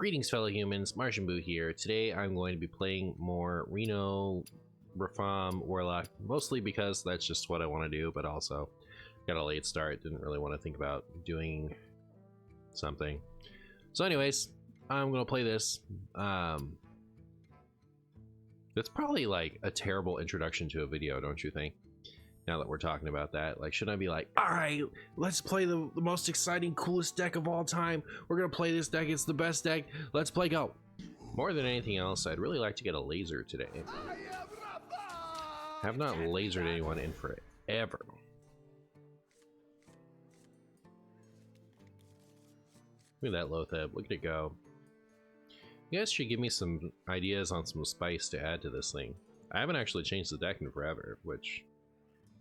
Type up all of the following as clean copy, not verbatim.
Greetings, fellow humans. MartianBuu here. Today I'm going to be playing more Reno, Rafaam, Warlock, mostly because that's just what I want to do, but also got a late start, didn't really want to think about doing something. So anyways, I'm going to play this. It's probably like a terrible introduction to a video, don't you think? Now that we're talking about that, like, should I be like, all right, let's play the most exciting, coolest deck of all time. We're gonna play this deck. It's the best deck. Let's play, go. More than anything else, I'd really like to get a laser today. I have not lasered anyone in forever. Look at that Lotheb. Look at it go. You guys should give me some ideas on some spice to add to this thing. I haven't actually changed the deck in forever, which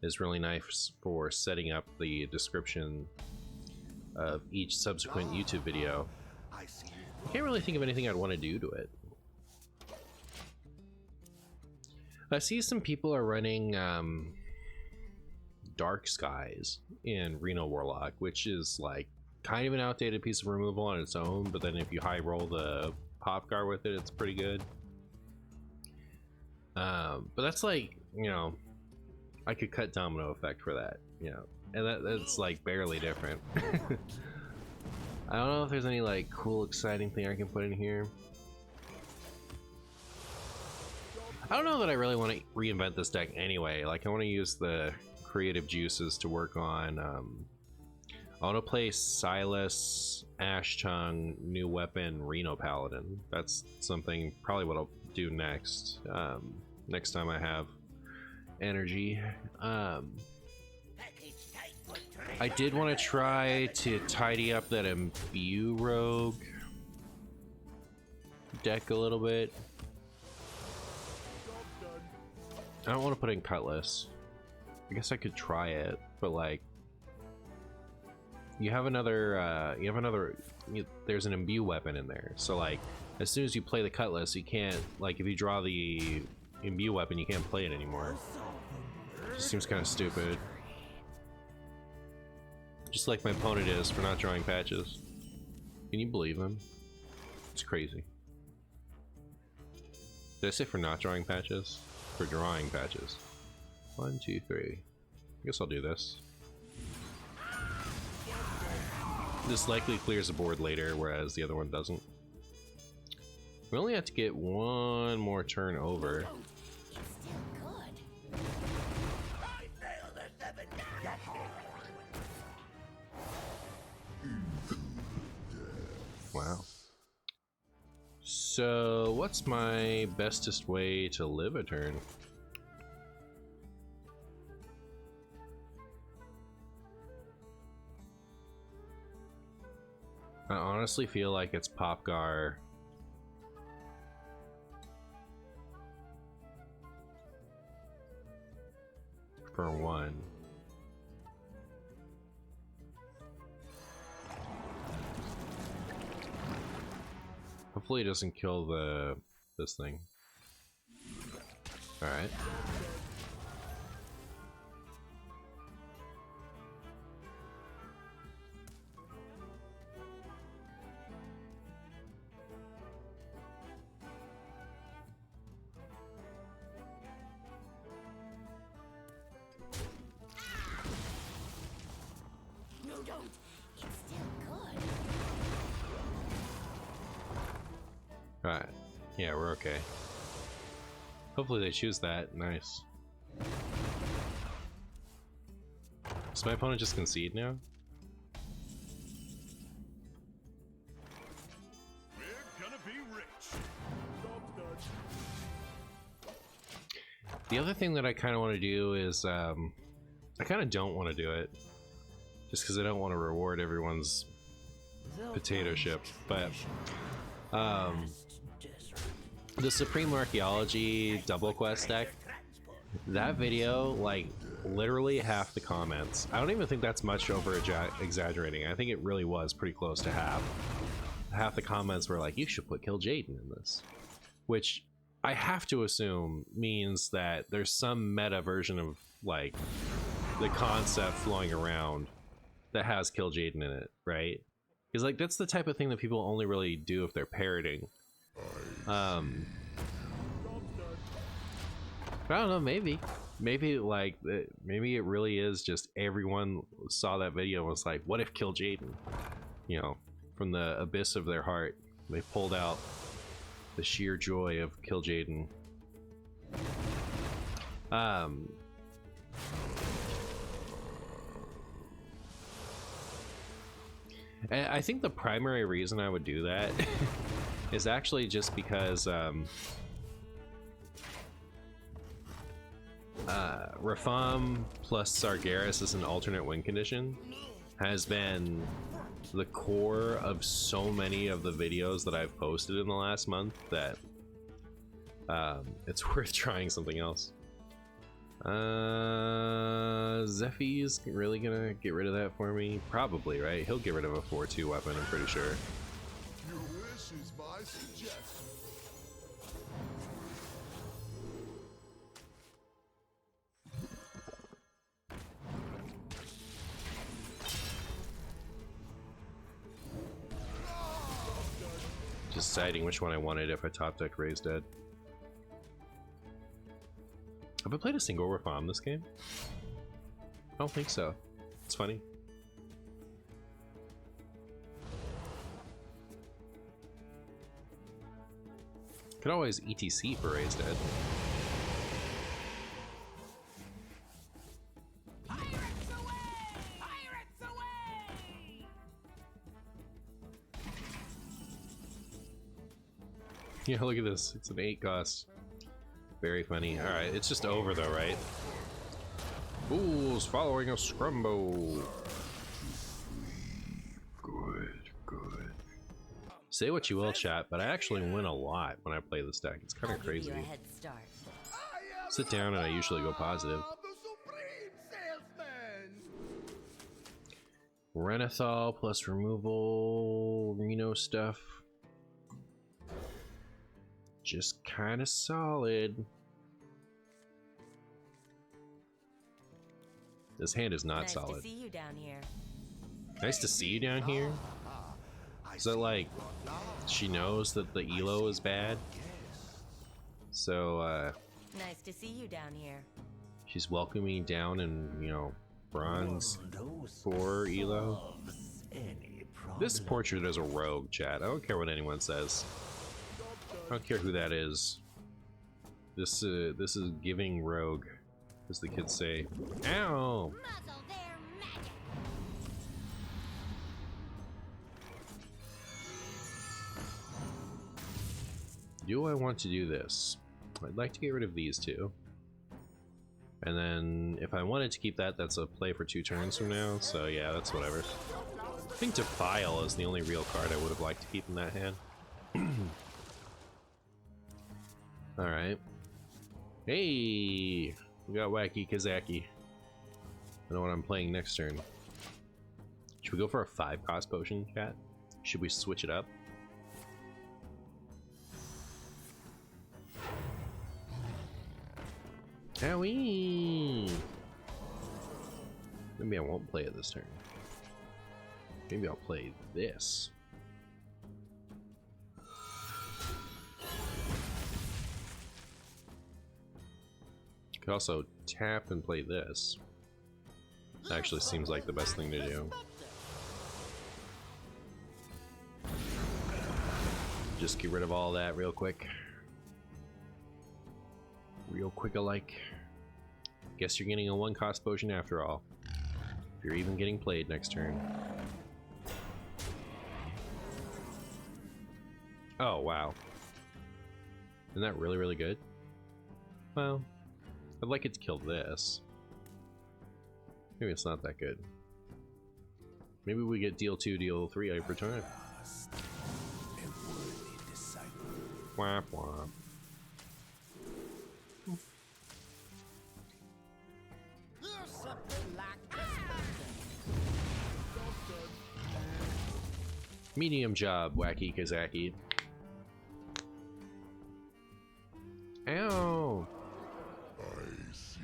is really nice for setting up the description of each subsequent YouTube video. I can't really think of anything I'd want to do to it. I see some people are running Dark Skies in Reno Warlock, which is like kind of an outdated piece of removal on its own, but then if you high roll the pop guard with it, it's pretty good. But that's like, you know, I could cut domino effect for that, you know, and that's like barely different. I don't know if there's any like cool, exciting thing I can put in here. I don't know that I really want to reinvent this deck anyway. Like, I want to use the creative juices to work on. I want to play Silas, Ash Tongue, new weapon, Reno Paladin. That's something probably what I'll do next. Next time I have energy. I did want to try to tidy up that MartianBuu rogue deck a little bit. I don't want to put in Cutlass. I guess I could try it, but like, you have another there's an MartianBuu weapon in there, so like as soon as you play the Cutlass, you can't, like, if you draw the MartianBuu weapon, you can't play it anymore. Just seems kind of stupid. Just like my opponent is for not drawing patches. Can you believe him? It's crazy. Did I say for not drawing patches? For drawing patches. 1, 2, 3. I guess I'll do this. This likely clears the board later, whereas the other one doesn't. We only have to get one more turn over. Wow. So, what's my bestest way to live a turn? I honestly feel like it's Popgar. For one. Hopefully it doesn't kill this thing. All right. No, don't. It's still good. Alright. Yeah, we're okay. Hopefully they choose that. Nice. Does my opponent just concede now? We're gonna be rich. The other thing that I kind of want to do is, I kind of don't want to do it. Just because I don't want to reward everyone's potato chip. But, the Supreme Archaeology double quest deck, that video, like, literally half the comments. I don't even think that's much over exaggerating. I think it really was pretty close to half. Half the comments were like, you should put Kill Jaden in this. Which I have to assume means that there's some meta version of, like, the concept flowing around that has Kill Jaden in it, right? Because like that's the type of thing that people only really do if they're parroting. I don't know, maybe like maybe it really is just everyone saw that video and was like, what if kill Jaden? You know, from the abyss of their heart, they pulled out the sheer joy of kill Jaden. And I think the primary reason I would do that is actually just because Rafaam plus Sargeras as an alternate win condition has been the core of so many of the videos that I've posted in the last month that it's worth trying something else. Zephy's really gonna get rid of that for me? Probably, right? He'll get rid of a 4-2 weapon, I'm pretty sure. Your wish is my suggestion. Just deciding which one I wanted if I top deck Raise Dead. Have I played a single Rafaam this game? I don't think so. It's funny. Could always ETC for Raise Dead. Pirates away! Pirates away! Yeah, look at this. It's an 8 cost. Very funny. Alright, it's just over though, right? Fools following a scrumbo. Good, good. Say what you will, chat, but I actually win a lot when I play this deck. It's kind of crazy. Sit down and I usually go positive. Reno plus removal, Reno stuff. Just kind of solid. This hand is not solid. Nice to see you down here. Nice to see you down here. Is that like she knows that the elo is bad? So Nice to see you down here. she's welcoming me down in, you know, bronze 4 elo. This portrait is a rogue, chat. I don't care what anyone says. I don't care who that is. This is giving rogue, as the kids say. Ow! Muzzle their magic. Do I want to do this? I'd like to get rid of these two. And then if I wanted to keep that, that's a play for 2 turns from now. So yeah, that's whatever. I think Defile is the only real card I would have liked to keep in that hand. Alright. Hey! We got Wacky Kazaki. I know what I'm playing next turn. Should we go for a 5 cost potion, chat? Should we switch it up? Owie! Maybe I won't play it this turn. Maybe I'll play this. Could also tap and play this. Actually seems like the best thing to do. Just get rid of all that real quick. Real quick alike. Guess you're getting a 1 cost potion after all. If you're even getting played next turn. Oh, wow. Isn't that really, really good? Well, I'd like it to kill this. Maybe it's not that good. Maybe we get deal 2, deal 3 every time. Womp womp. Medium job, Wacky Kazaki. Ow! I see.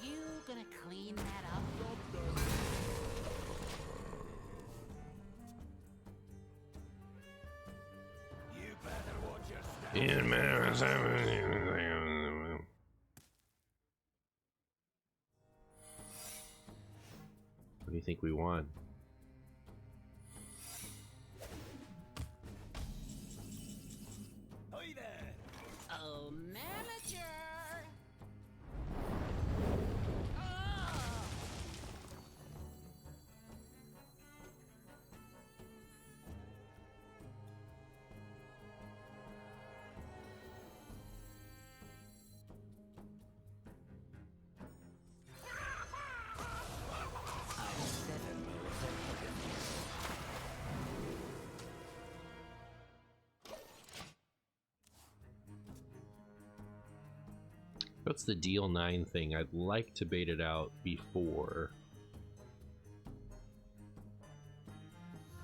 you gonna clean that up? You better watch your step. What do you think we won? Hey there! Oh, manager! What's the deal 9 thing? I'd like to bait it out before.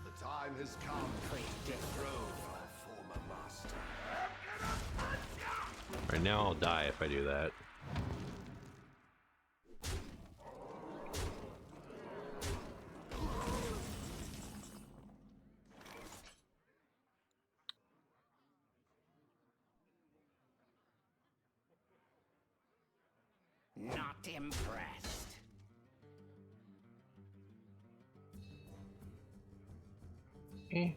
The time has come to dethrone our former master. Alright, now I'll die if I do that. Not impressed. Eh.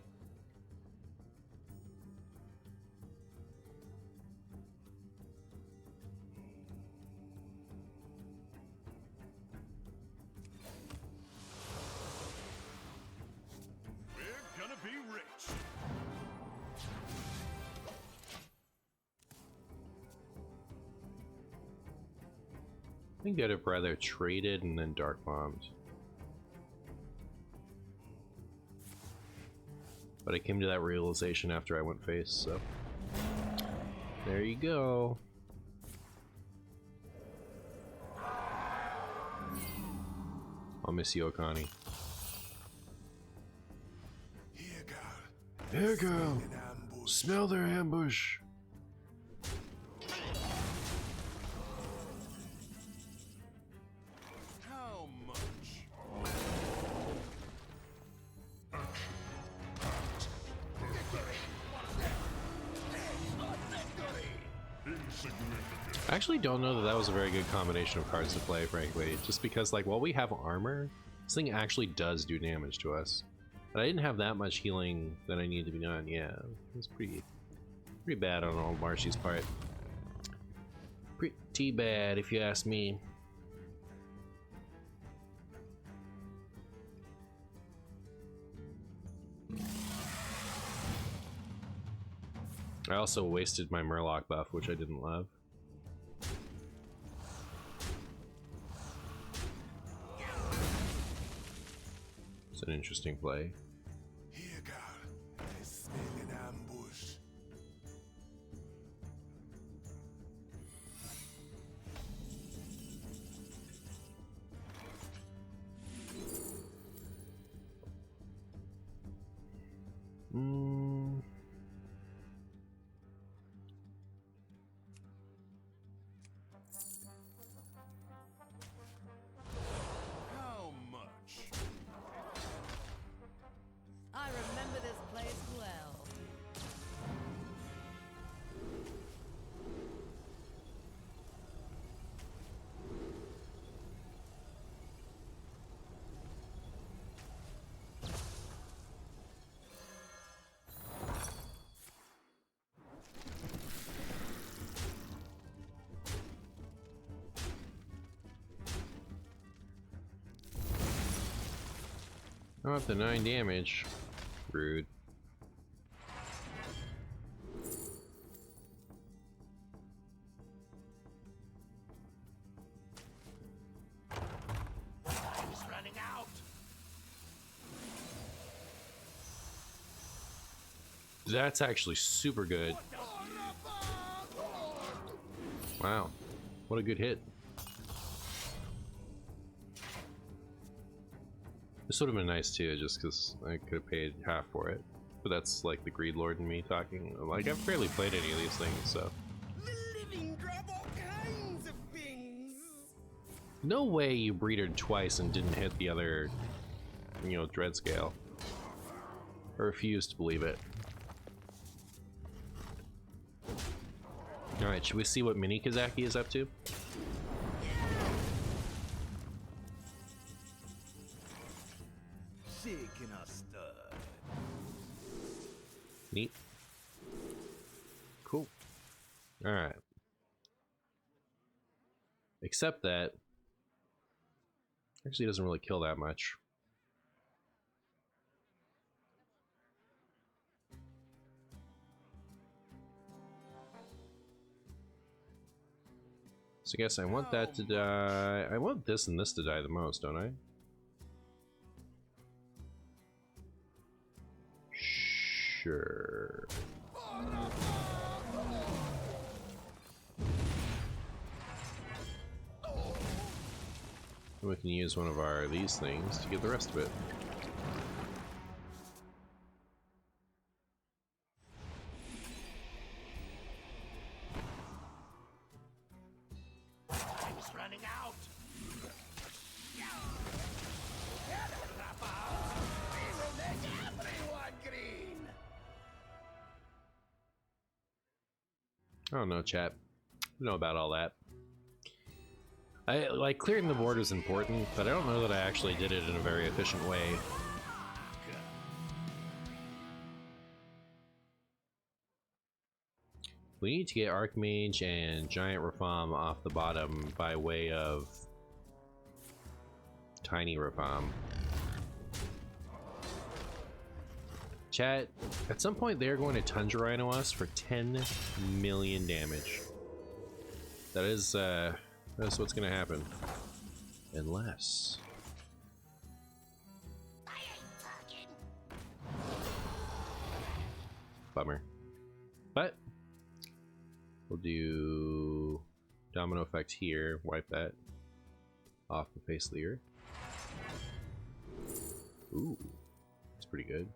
We're gonna be rich. I think I'd have rather traded and then dark bombed. But I came to that realization after I went face, so there you go. I'll miss you, Okani. Here, girl. Here, girl. An ambush. Smell their ambush. How much? I actually don't know that that was a very good combination of cards to play, frankly. Just because, like, while we have armor, this thing actually does do damage to us. But I didn't have that much healing that I needed to be done. Yeah, it was pretty bad on old Marshy's part. Pretty bad, if you ask me. I also wasted my Murloc buff, which I didn't love. It's an interesting play. Here, girl. I smell an ambush. How much? I remember this place well. I'm up to 9 damage. Rude. Time's running out. That's actually super good. Wow. What a good hit. This would have been nice too, just because I could have paid half for it. But that's like the Greed Lord and me talking. Like, I've barely played any of these things, so. The living drop all kinds of things. No way you breedered twice and didn't hit the other, you know, dread scale. I refuse to believe it. Alright, should we see what Mini Kazaki is up to? Neat. Cool. Alright. Except that actually doesn't really kill that much. So I guess I want that to die. I want this and this to die the most, don't I? Sure. We can use one of our these things to get the rest of it. Time's running out. We will make everyone green. I don't know, chat. I don't know about all that. I like clearing the board is important, but I don't know that I actually did it in a very efficient way. We need to get Archmage and Giant Rafaam off the bottom by way of Tiny Rafaam. Chat, at some point they're going to Tundra Rhino us for 10 million damage. That's what's gonna happen. Unless... Bummer. But we'll do domino effect here, wipe that off the face of the earth. Ooh, that's pretty good.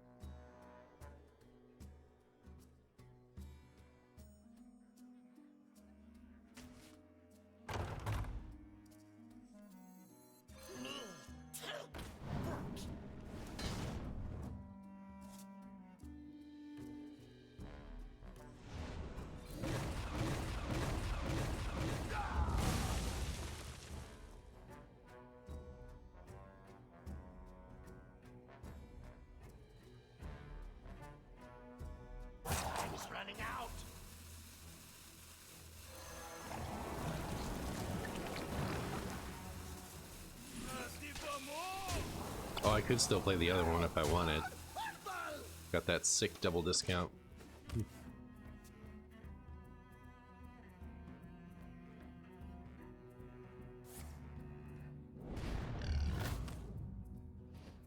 Running out. Oh, I could still play the other one if I wanted. Got that sick double discount.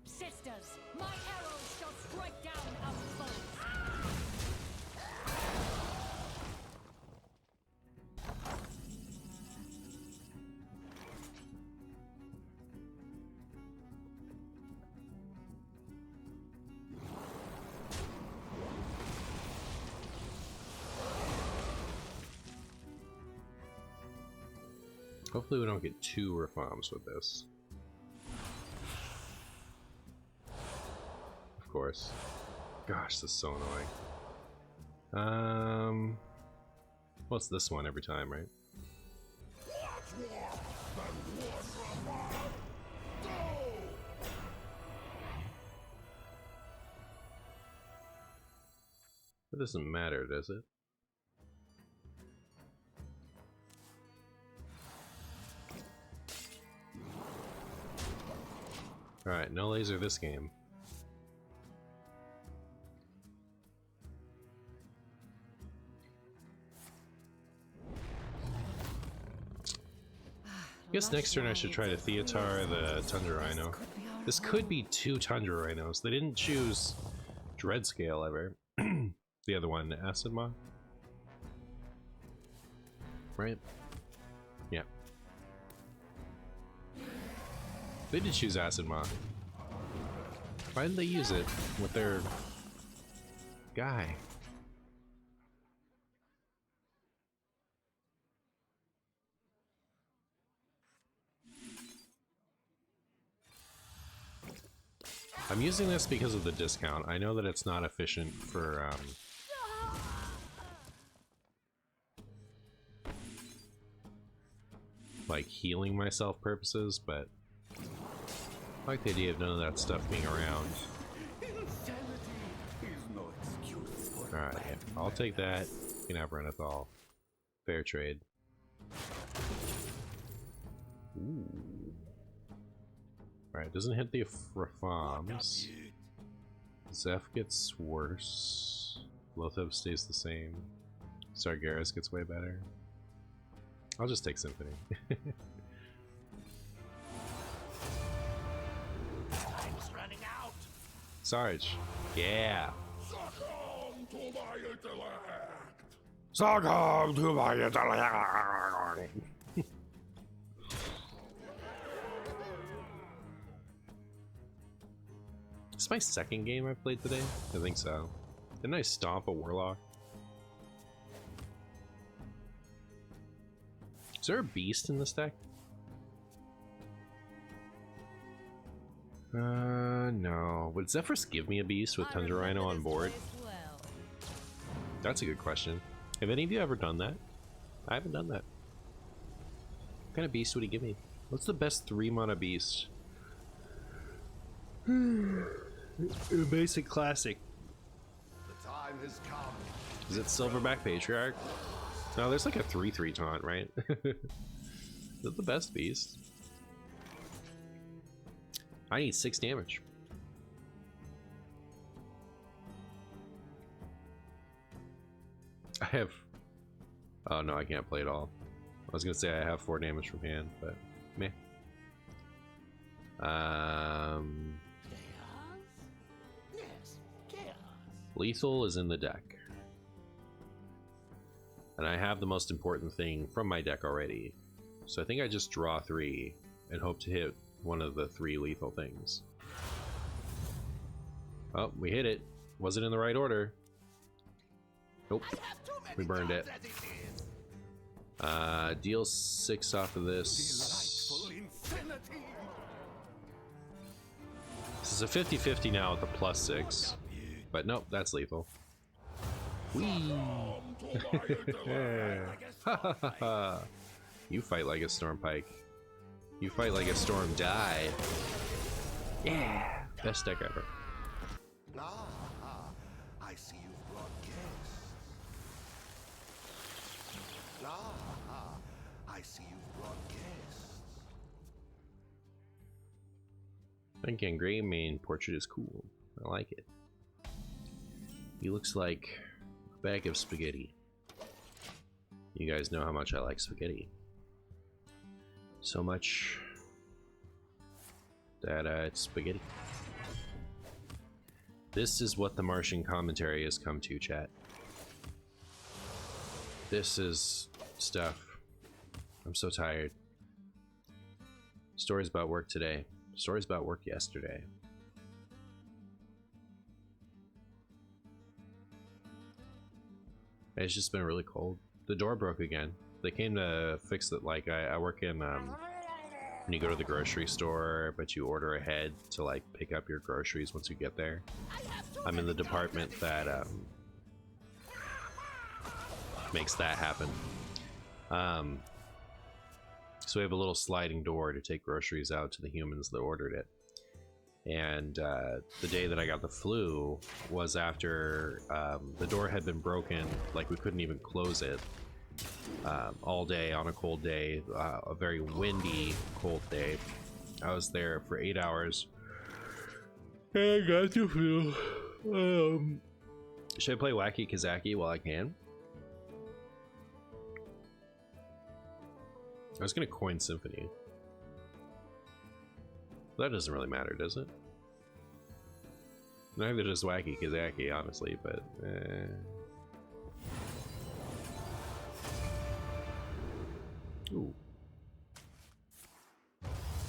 Sisters, my arrows shall strike down our foes. Hopefully we don't get 2 Rafaams with this. Of course. Gosh, this is so annoying. What's this one every time, right? That doesn't matter, does it? Alright, no laser this game. I guess next turn I should try to Theatar the Tundra Rhino. This could be 2 Tundra Rhinos. They didn't choose Dread Scale ever. The other one, Acid Maw? Right? Yeah. They did choose Acid Maw. Why didn't they use it with their guy? I'm using this because of the discount. I know that it's not efficient for like healing myself purposes, but I like the idea of none of that stuff being around. Alright, yeah, I'll take that. You can have Renethal. Fair trade. Ooh. Alright, doesn't hit the Rafaams. Zeph gets worse. Lotheb stays the same. Sargeras gets way better. I'll just take Symphony. Time's running out. Sarge. Yeah. Succumb to my intellect! Succumb to my intellect. This is my second game I've played today. I think so. Didn't I stomp a Warlock? Is there a beast in this deck? No. Would Zephyrus give me a beast with Tundra Rhino on board? That's a good question. Have any of you ever done that? I haven't done that. What kind of beast would he give me? What's the best 3-mana beast? Basic classic. The time has come. Is it Silverback Patriarch? No, there's like a 3/3 taunt, right? Is that the best beast? I need 6 damage. I have... Oh no, I can't play it all. I was gonna say I have 4 damage from hand, but meh. Yes, chaos. Lethal is in the deck. And I have the most important thing from my deck already. So I think I just draw 3 and hope to hit one of the 3 lethal things. Oh, we hit it. Wasn't in the right order. Nope. We burned it. Deal 6 off of this. This is a 50-50 now with the +6. But nope, that's lethal. Whee! You fight like a Stormpike. You fight like a Storm Die. Yeah! Best deck ever. Ah, I see you've brought guests. Ah, I see you've brought guests. Thinking gray main portrait is cool. I like it. He looks like a bag of spaghetti. You guys know how much I like spaghetti. So much that it's spaghetti. This is what the Martian commentary has come to, chat. This is stuff. I'm so tired. Stories about work today. Stories about work yesterday. It's just been really cold. The door broke again. They came to fix it. Like I work in when you go to the grocery store, but you order ahead to like pick up your groceries once you get there. I'm in the department that makes that happen. So we have a little sliding door to take groceries out to the humans that ordered it. And the day that I got the flu was after the door had been broken, like we couldn't even close it all day on a cold day, a very windy, cold day. I was there for 8 hours. And I got the flu. Should I play Wacky Kazaki while I can? I was gonna coin Symphony. That doesn't really matter, does it? Neither does Wacky Kazaki, honestly, but Ooh.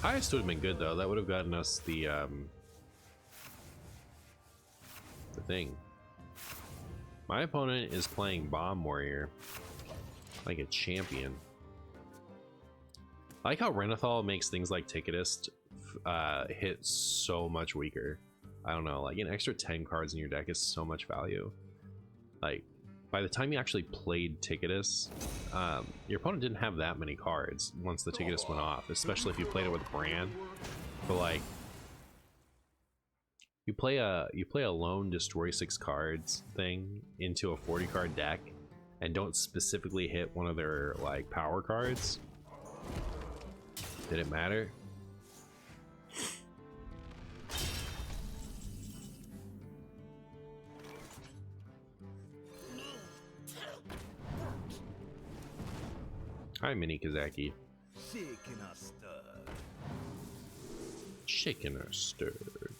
Highest would have been good though. That would have gotten us the thing. My opponent is playing Bomb Warrior like a champion. I like how Renethal makes things like Ticketus hit so much weaker. I don't know, like an extra 10 cards in your deck is so much value. Like, by the time you actually played Ticketus, your opponent didn't have that many cards once the Ticketus went off, especially if you played it with Brand. But like, you play a lone destroy 6 cards thing into a 40 card deck and don't specifically hit one of their like power cards. Did it matter? Hi, Mini Kazaki. Shaken or stirred.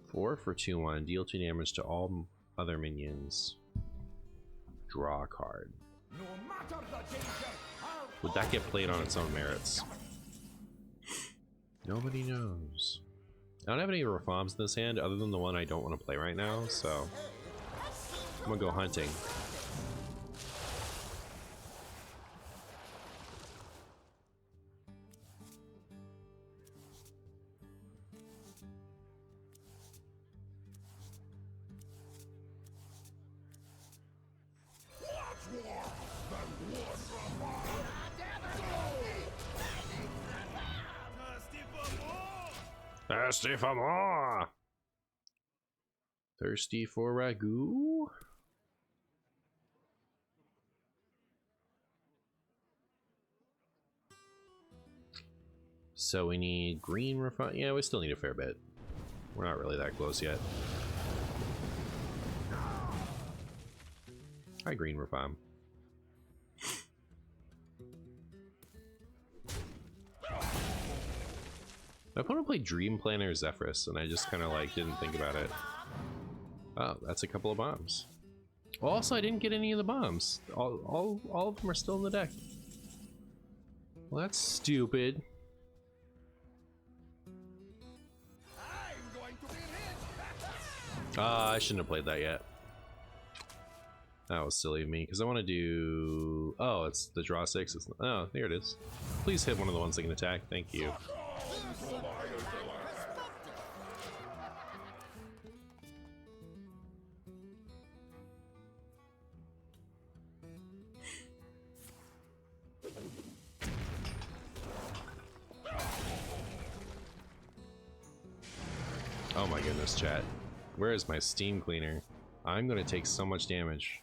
Four for 2/1. Deal 2 damage to all other minions. Draw a card. Would that get played on its own merits? Nobody knows. I don't have any Rafaams in this hand other than the one I don't want to play right now, so I'm gonna go hunting. Thirsty for more! Thirsty for ragu? So we need green Rafaam. Yeah, we still need a fair bit. We're not really that close yet. Hi, green Rafaam. My opponent played Dream Planner Zephyrus, and I just kind of like didn't think about it. Oh, that's a couple of bombs. Well, also, I didn't get any of the bombs. All of them are still in the deck. Well, that's stupid. I shouldn't have played that yet. That was silly of me, because I want to do... Oh, it's the draw 6. Oh, there it is. Please hit one of the ones that can attack. Thank you. Oh my goodness, chat. Where is my steam cleaner? I'm gonna take so much damage.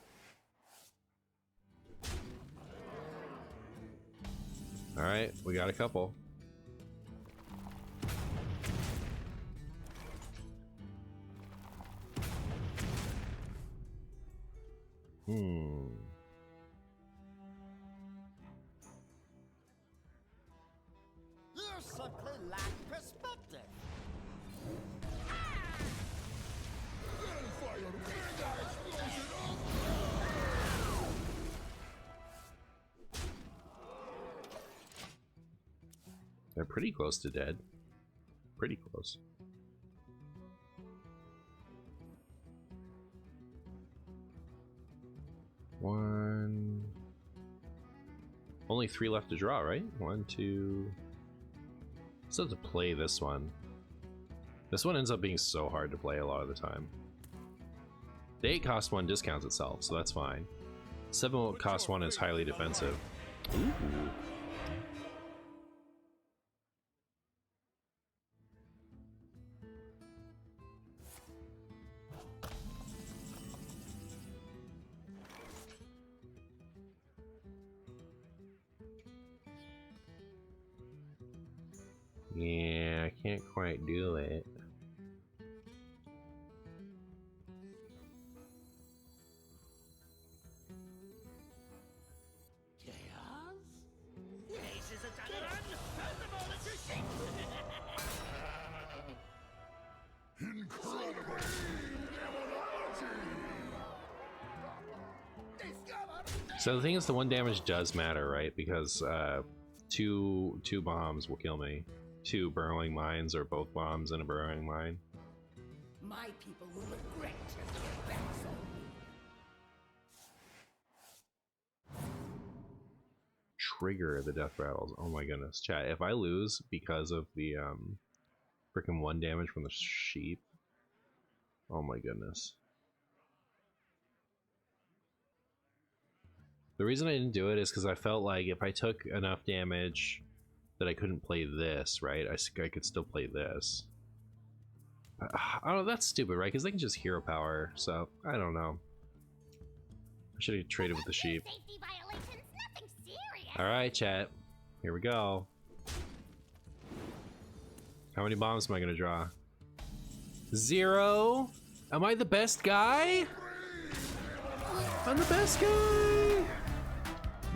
Alright, we got a couple. You simply lack perspective. They're pretty close to dead. Pretty close. One. Only 3 left to draw, right? 1, 2. Still have to play this one. This one ends up being so hard to play a lot of the time. The 8 cost 1 discounts itself, so that's fine. 7 cost 1 is highly defensive. Ooh. Yeah, I can't quite do it. Chaos? Aces are done and turn them all into shape. Incredible! So the thing is, the 1 damage does matter, right? Because two bombs will kill me. 2 burrowing mines, or both bombs and a burrowing mine. My people will regret turning their backs on me. trigger the death rattles. Oh my goodness, chat. If I lose because of the freaking 1 damage from the sheep, oh my goodness. The reason I didn't do it is because I felt like if I took enough damage that I couldn't play this, right? I could still play this. Oh, that's stupid, right? Because they can just hero power, so I don't know. I should have traded with the sheep. Alright, chat. Here we go. How many bombs am I gonna draw? 0? Am I the best guy? I'm the best guy!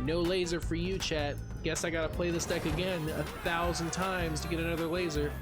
No laser for you, chat. Guess I gotta play this deck again 1,000 times to get another laser.